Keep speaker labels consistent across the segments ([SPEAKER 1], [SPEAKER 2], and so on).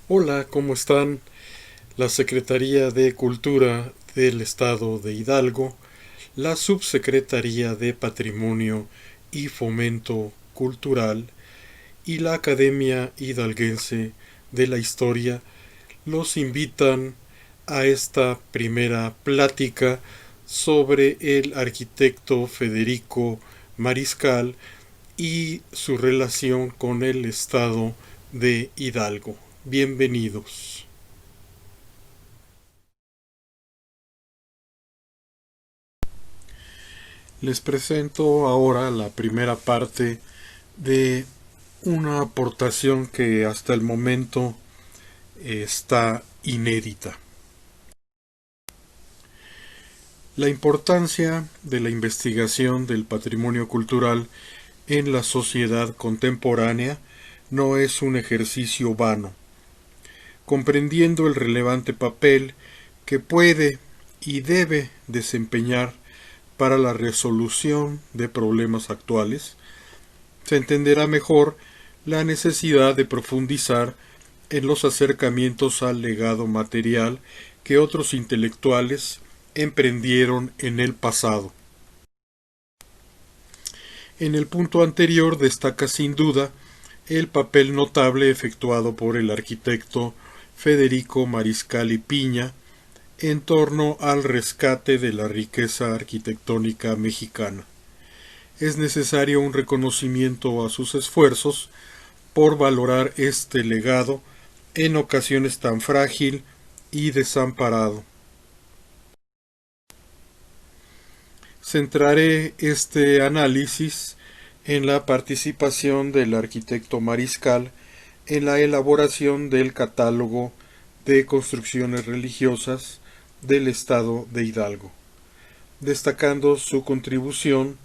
[SPEAKER 1] Hola, ¿cómo están? La Secretaría de Cultura del Estado de Hidalgo, la Subsecretaría de Patrimonio y Fomento Cultural y la Academia Hidalguense de la Historia los invitan a esta primera plática sobre el arquitecto Federico Mariscal y su relación con el Estado de Hidalgo. Bienvenidos. Les presento ahora la primera parte de una aportación que hasta el momento está inédita. La importancia de la investigación del patrimonio cultural en la sociedad contemporánea no es un ejercicio vano. Comprendiendo el relevante papel que puede y debe desempeñar para la resolución de problemas actuales, se entenderá mejor la necesidad de profundizar en los acercamientos al legado material que otros intelectuales emprendieron en el pasado. En el punto anterior destaca sin duda el papel notable efectuado por el arquitecto Federico Mariscal y Piña en torno al rescate de la riqueza arquitectónica mexicana. Es necesario un reconocimiento a sus esfuerzos por valorar este legado en ocasiones tan frágil y desamparado. Centraré este análisis en la participación del arquitecto Mariscal en la elaboración del catálogo de construcciones religiosas del Estado de Hidalgo, destacando su contribución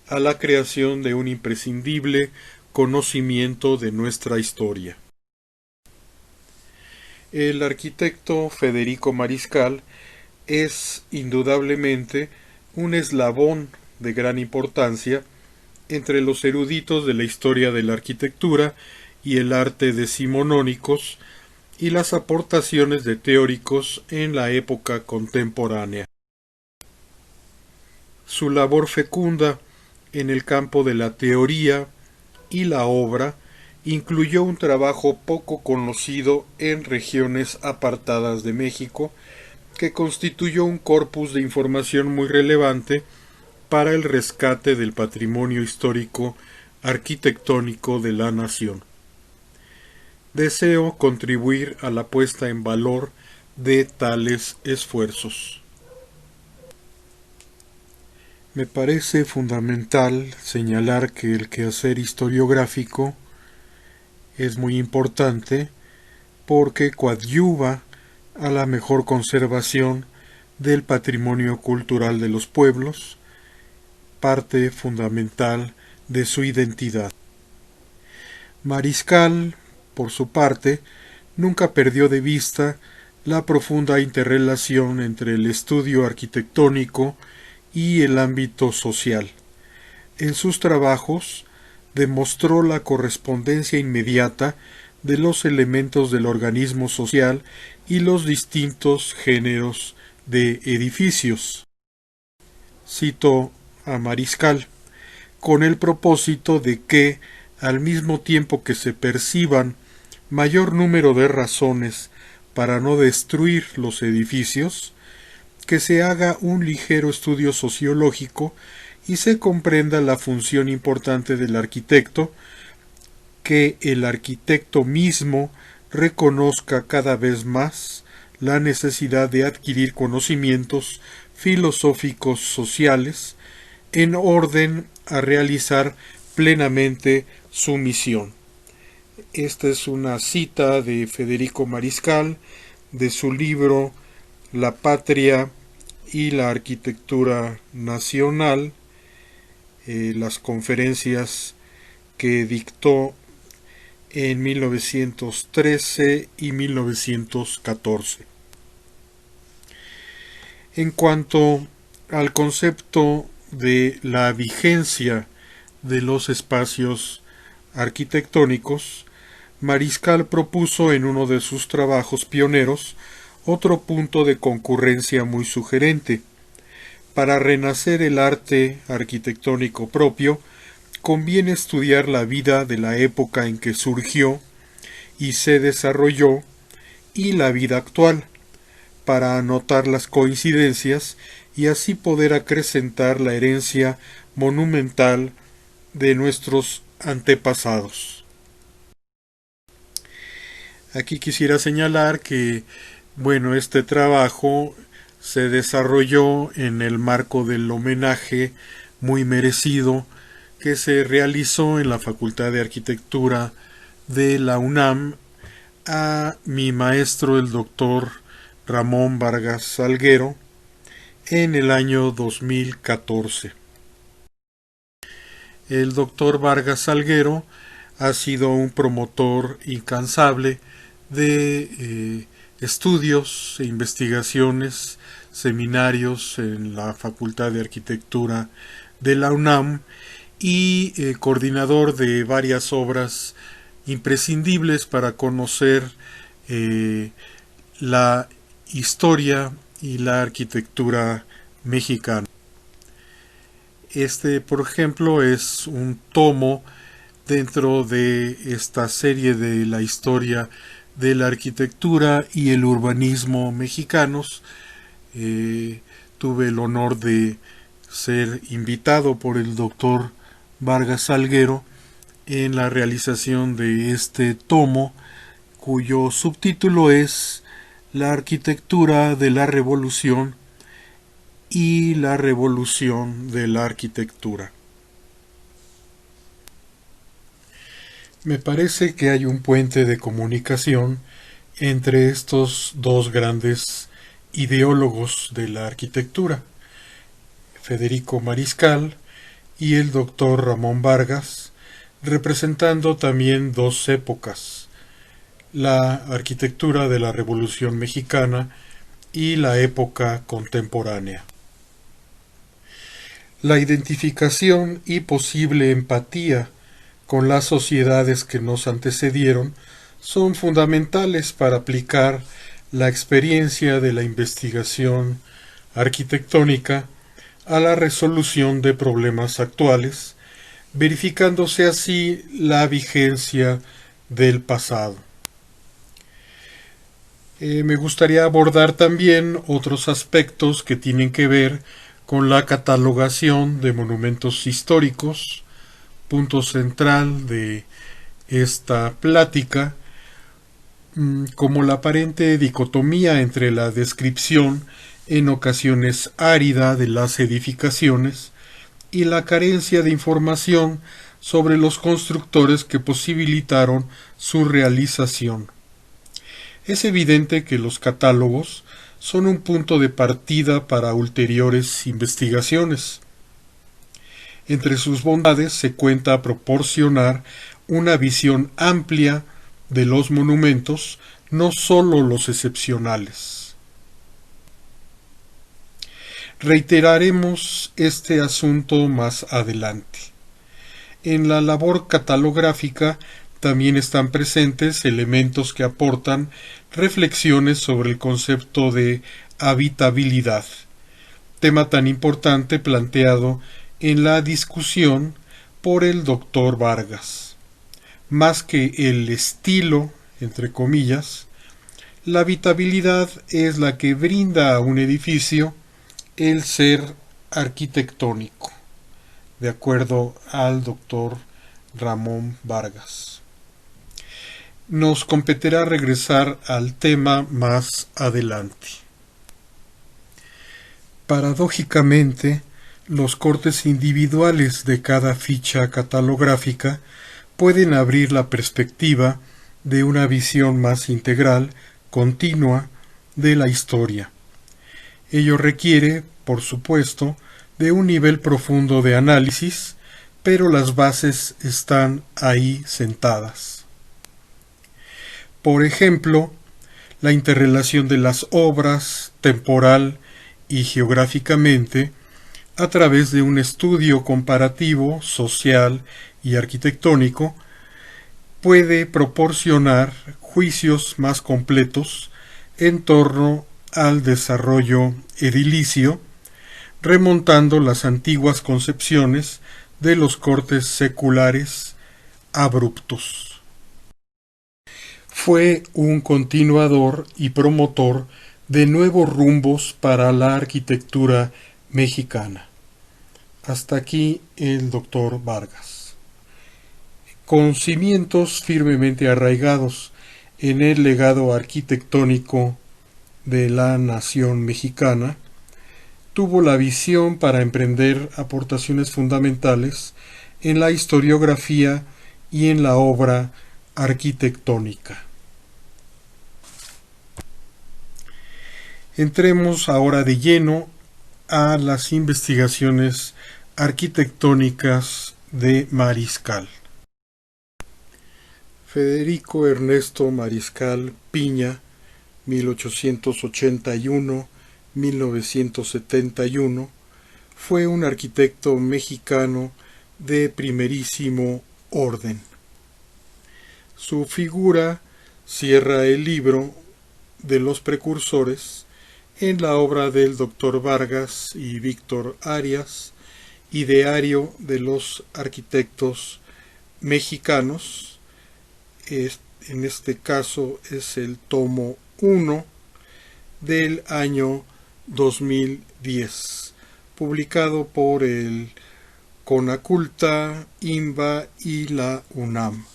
[SPEAKER 1] a la creación de un imprescindible conocimiento de nuestra historia. El arquitecto Federico Mariscal es indudablemente un eslabón de gran importancia entre los eruditos de la historia de la arquitectura y el arte decimonónicos y las aportaciones de teóricos en la época contemporánea. Su labor fecunda en el campo de la teoría y la obra incluyó un trabajo poco conocido en regiones apartadas de México, que constituyó un corpus de información muy relevante para el rescate del patrimonio histórico arquitectónico de la nación. Deseo contribuir a la puesta en valor de tales esfuerzos. Me parece fundamental señalar que el quehacer historiográfico es muy importante porque coadyuva a la mejor conservación del patrimonio cultural de los pueblos, parte fundamental de su identidad. Mariscal, por su parte, nunca perdió de vista la profunda interrelación entre el estudio arquitectónico y el ámbito social. En sus trabajos demostró la correspondencia inmediata de los elementos del organismo social y los distintos géneros de edificios. Cito a Mariscal, con el propósito de que, al mismo tiempo que se perciban mayor número de razones para no destruir los edificios, que se haga un ligero estudio sociológico y se comprenda la función importante del arquitecto, que el arquitecto mismo reconozca cada vez más la necesidad de adquirir conocimientos filosóficos sociales en orden a realizar plenamente su misión. Esta es una cita de Federico Mariscal de su libro La Patria y la Arquitectura Nacional, las conferencias que dictó en 1913 y 1914. En cuanto al concepto de la vigencia de los espacios arquitectónicos, Mariscal propuso en uno de sus trabajos pioneros otro punto de concurrencia muy sugerente. Para renacer el arte arquitectónico propio, conviene estudiar la vida de la época en que surgió y se desarrolló y la vida actual, para anotar las coincidencias y así poder acrecentar la herencia monumental de nuestros antepasados. Aquí quisiera señalar que, este trabajo se desarrolló en el marco del homenaje muy merecido que se realizó en la Facultad de Arquitectura de la UNAM a mi maestro, el doctor Ramón Vargas Salguero, en el año 2014. El doctor Vargas Salguero ha sido un promotor incansable de estudios e investigaciones, seminarios en la Facultad de Arquitectura de la UNAM y coordinador de varias obras imprescindibles para conocer la historia y la arquitectura mexicana. Este, por ejemplo, es un tomo dentro de esta serie de la historia de la arquitectura y el urbanismo mexicanos. Tuve el honor de ser invitado por el doctor Vargas Salguero en la realización de este tomo, cuyo subtítulo es La arquitectura de la revolución y la revolución de la arquitectura. Me parece que hay un puente de comunicación entre estos dos grandes ideólogos de la arquitectura, Federico Mariscal y el doctor Ramón Vargas, representando también dos épocas, la arquitectura de la Revolución Mexicana y la época contemporánea. La identificación y posible empatía con las sociedades que nos antecedieron son fundamentales para aplicar la experiencia de la investigación arquitectónica a la resolución de problemas actuales, verificándose así la vigencia del pasado. Me gustaría abordar también otros aspectos que tienen que ver con la catalogación de monumentos históricos, punto central de esta plática, como la aparente dicotomía entre la descripción en ocasiones árida de las edificaciones y la carencia de información sobre los constructores que posibilitaron su realización. Es evidente que los catálogos son un punto de partida para ulteriores investigaciones. Entre sus bondades se cuenta proporcionar una visión amplia de los monumentos, no sólo los excepcionales. Reiteraremos este asunto más adelante. En la labor catalográfica también están presentes elementos que aportan reflexiones sobre el concepto de habitabilidad, tema tan importante planteado en la discusión por el doctor Vargas. Más que el estilo, entre comillas, la habitabilidad es la que brinda a un edificio el ser arquitectónico, de acuerdo al doctor Ramón Vargas. Nos competirá regresar al tema más adelante. Paradójicamente, los cortes individuales de cada ficha catalográfica pueden abrir la perspectiva de una visión más integral, continua, de la historia. Ello requiere, por supuesto, de un nivel profundo de análisis, pero las bases están ahí sentadas. Por ejemplo, la interrelación de las obras, temporal y geográficamente, a través de un estudio comparativo, social y arquitectónico, puede proporcionar juicios más completos en torno al desarrollo edilicio, remontando las antiguas concepciones de los cortes seculares abruptos. Fue un continuador y promotor de nuevos rumbos para la arquitectura mexicana. Hasta aquí el doctor Vargas. Con cimientos firmemente arraigados en el legado arquitectónico de la nación mexicana, tuvo la visión para emprender aportaciones fundamentales en la historiografía y en la obra arquitectónica. Entremos ahora de lleno a las investigaciones arquitectónicas de Mariscal. Federico Ernesto Mariscal Piña, 1881-1971, fue un arquitecto mexicano de primerísimo orden. Su figura cierra el libro de los precursores en la obra del Dr. Vargas y Víctor Arias, Ideario de los Arquitectos Mexicanos. En este caso es el tomo 1 del año 2010, publicado por el Conaculta, INVA y la UNAM.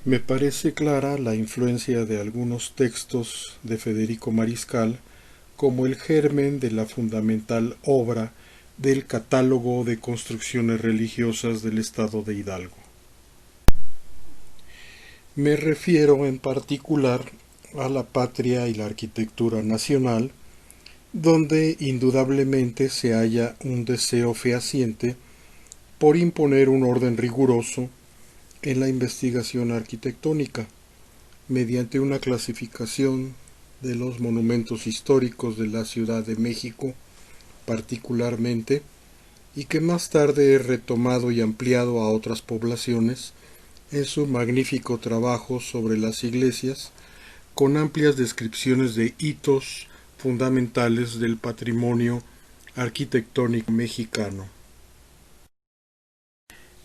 [SPEAKER 1] Me parece clara la influencia de algunos textos de Federico Mariscal como el germen de la fundamental obra del Catálogo de Construcciones Religiosas del Estado de Hidalgo. Me refiero en particular a la patria y la arquitectura nacional, donde indudablemente se halla un deseo fehaciente por imponer un orden riguroso en la investigación arquitectónica, mediante una clasificación de los monumentos históricos de la Ciudad de México particularmente, y que más tarde he retomado y ampliado a otras poblaciones en su magnífico trabajo sobre las iglesias, con amplias descripciones de hitos fundamentales del patrimonio arquitectónico mexicano.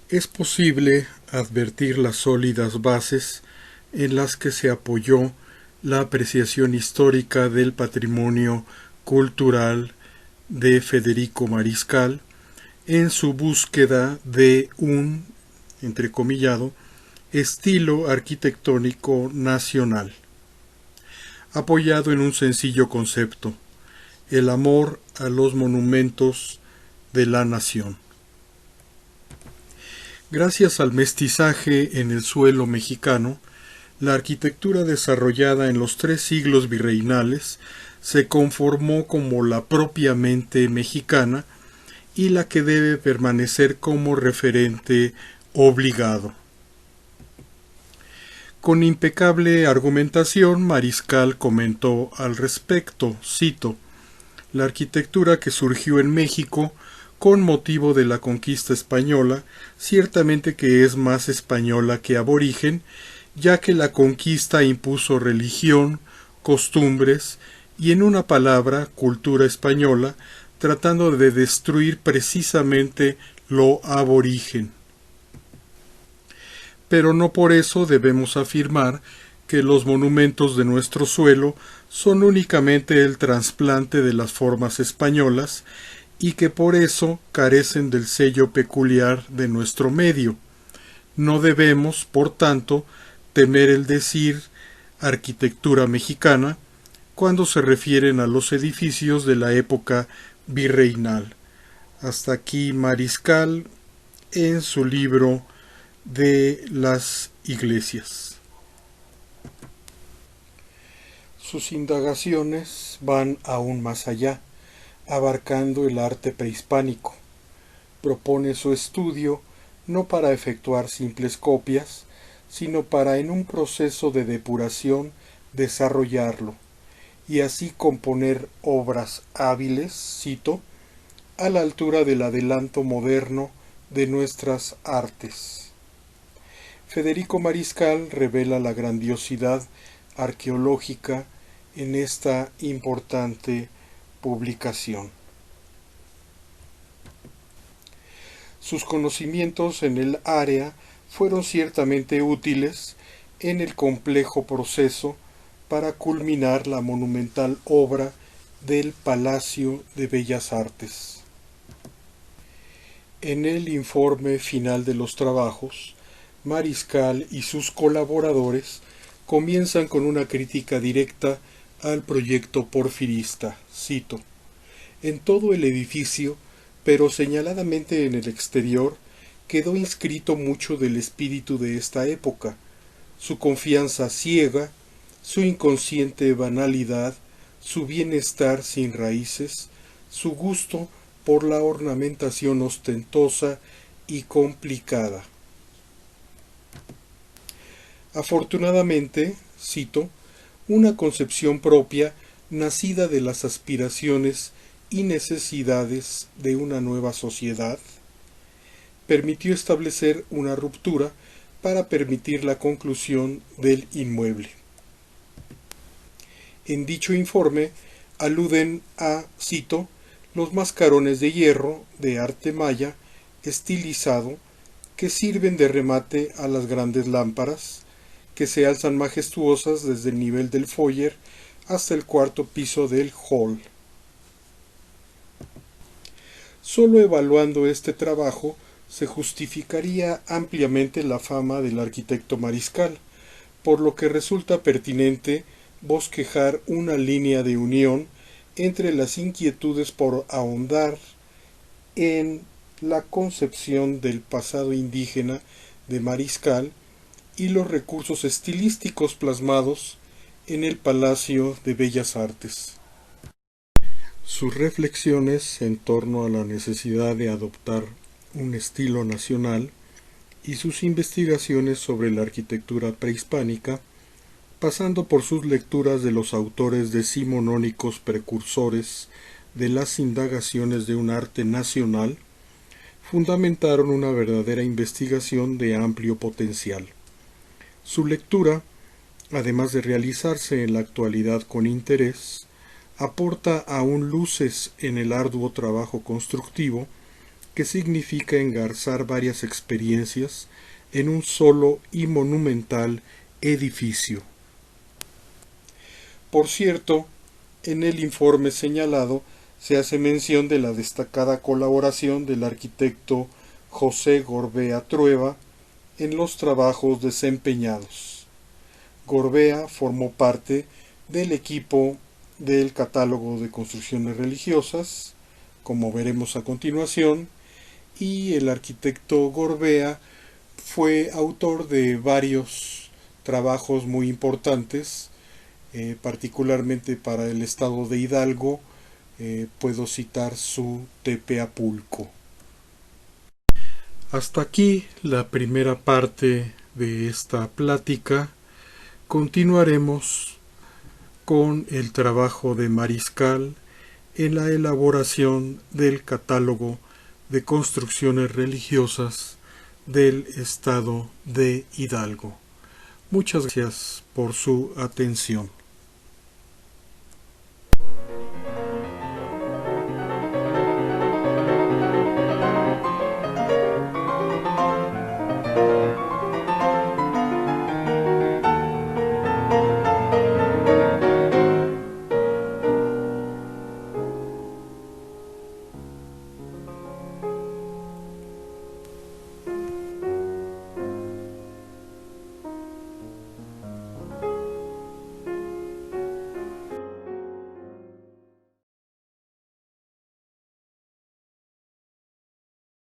[SPEAKER 1] Es posible advertir las sólidas bases en las que se apoyó la apreciación histórica del patrimonio cultural de Federico Mariscal en su búsqueda de un, entrecomillado, estilo arquitectónico nacional, apoyado en un sencillo concepto: el amor a los monumentos de la nación. Gracias al mestizaje en el suelo mexicano, la arquitectura desarrollada en los 3 siglos virreinales se conformó como la propiamente mexicana y la que debe permanecer como referente obligado. Con impecable argumentación, Mariscal comentó al respecto, cito: «La arquitectura que surgió en México con motivo de la conquista española, ciertamente que es más española que aborigen, ya que la conquista impuso religión, costumbres y, en una palabra, cultura española, tratando de destruir precisamente lo aborigen. Pero no por eso debemos afirmar que los monumentos de nuestro suelo son únicamente el trasplante de las formas españolas y que por eso carecen del sello peculiar de nuestro medio. No debemos, por tanto, temer el decir arquitectura mexicana cuando se refieren a los edificios de la época virreinal». Hasta aquí Mariscal en su libro de las iglesias. Sus indagaciones van aún más allá, abarcando el arte prehispánico. Propone su estudio no para efectuar simples copias, sino para, en un proceso de depuración, desarrollarlo, y así componer obras hábiles, cito, a la altura del adelanto moderno de nuestras artes. Federico Mariscal revela la grandiosidad arqueológica en esta importante publicación. Sus conocimientos en el área fueron ciertamente útiles en el complejo proceso para culminar la monumental obra del Palacio de Bellas Artes. En el informe final de los trabajos, Mariscal y sus colaboradores comienzan con una crítica directa al proyecto porfirista. Cito: en todo el edificio, pero señaladamente en el exterior, quedó inscrito mucho del espíritu de esta época, su confianza ciega, su inconsciente banalidad, su bienestar sin raíces, su gusto por la ornamentación ostentosa y complicada. Afortunadamente, cito, una concepción propia nacida de las aspiraciones y necesidades de una nueva sociedad, permitió establecer una ruptura para permitir la conclusión del inmueble. En dicho informe aluden a, cito, los mascarones de hierro de arte maya estilizado que sirven de remate a las grandes lámparas que se alzan majestuosas desde el nivel del foyer hasta el cuarto piso del hall. Solo evaluando este trabajo se justificaría ampliamente la fama del arquitecto Mariscal, por lo que resulta pertinente bosquejar una línea de unión entre las inquietudes por ahondar en la concepción del pasado indígena de Mariscal y los recursos estilísticos plasmados en el Palacio de Bellas Artes. Sus reflexiones en torno a la necesidad de adoptar un estilo nacional y sus investigaciones sobre la arquitectura prehispánica, pasando por sus lecturas de los autores decimonónicos precursores de las indagaciones de un arte nacional, fundamentaron una verdadera investigación de amplio potencial. Su lectura, además de realizarse en la actualidad con interés, aporta aún luces en el arduo trabajo constructivo que significa engarzar varias experiencias en un solo y monumental edificio. Por cierto, en el informe señalado se hace mención de la destacada colaboración del arquitecto José Gorbea Trueba en los trabajos desempeñados. Gorbea formó parte del equipo del catálogo de construcciones religiosas, como veremos a continuación, y el arquitecto Gorbea fue autor de varios trabajos muy importantes, particularmente para el estado de Hidalgo. Puedo citar su Tepeapulco. Hasta aquí la primera parte de esta plática. Continuaremos con el trabajo de Mariscal en la elaboración del catálogo de construcciones religiosas del estado de Hidalgo. Muchas gracias por su atención.